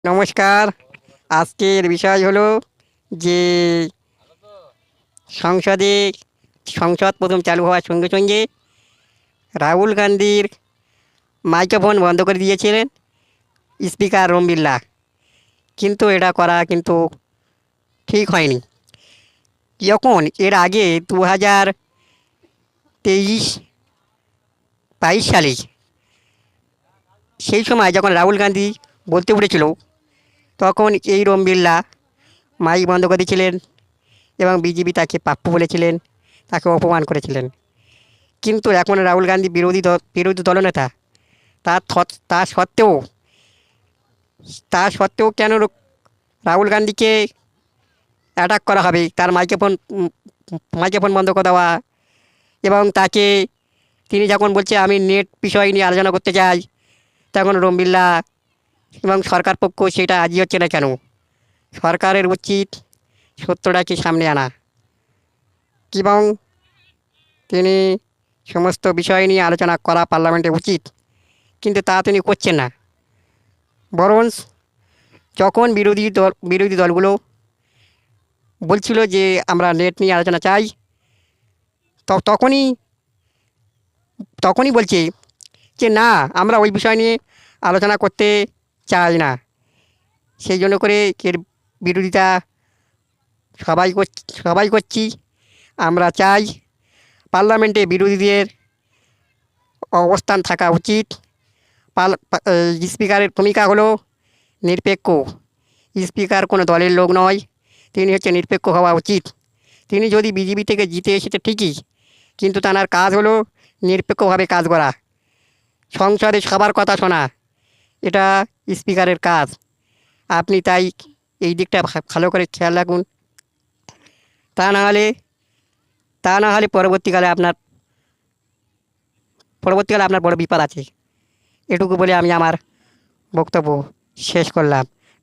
নমস্কার। আজকের বিষয় হলো যে সংসদে সংসদ প্রথম চালু হওয়ার সঙ্গে সঙ্গে রাহুল গান্ধীর মাইক্রোফোন বন্ধ করে দিয়েছিলেন স্পিকার ওম বিড়লা। কিন্তু এটা করা কিন্তু ঠিক হয়নি। যখন এর আগে 2023 22 সালে সেই সময় যখন রাহুল গান্ধী বলতে উঠেছিল, তখন এই ওম বিড়লা মাইক বন্ধ করে দিয়েছিলেন এবং বিজেপি তাকে প্রাপ্য বলেছিলেন, তাকে অপমান করেছিলেন। কিন্তু এখন রাহুল গান্ধী বিরোধী দলনেতা। তা সত্ত্বেও কেন রাহুল গান্ধীকে অ্যাটাক করা হবে, তার মাইক্রোফোন বন্ধ করে দেওয়া, এবং তিনি যখন বলছে আমি নেট বিষয় নিয়ে আলোচনা করতে চাই, তখন ওম বিড়লা এবং সরকার পক্ষ সেটা রাজি হচ্ছে না কেন? সরকারের উচিত সত্যটাকে সামনে আনা এবং তিনি সমস্ত বিষয় নিয়ে আলোচনা করা পার্লামেন্টে উচিত, কিন্তু তা তিনি করছেন না। বরং যখন বিরোধী দলগুলো বলছিল যে আমরা নেট নিয়ে আলোচনা চাই, তখনই তখনই বলছে যে না, আমরা ওই বিষয় নিয়ে আলোচনা করতে চাই না। সেই জন্য করে এর বিরোধিতা সবাই করছি। আমরা চাই পার্লামেন্টে বিরোধীদের অবস্থান থাকা উচিত। স্পিকারের ভূমিকা হলো নিরপেক্ষ। স্পিকার কোনো দলের লোক নয়, তিনি হচ্ছে নিরপেক্ষ হওয়া উচিত। তিনি যদি বিজেপি থেকে জিতে এসেছে ঠিকই, কিন্তু তার কাজ হলো নিরপেক্ষভাবে কাজ করা, সংসদে সবার কথা শোনা। এটা স্পিকারের কাজ। আপনি তাই এই দিকটা ভালো করে খেয়াল রাখুন। তা না হলে পরবর্তীকালে আপনার বড় বিপদ আছে। এটুকু বলে আমি আমার বক্তব্য শেষ করলাম।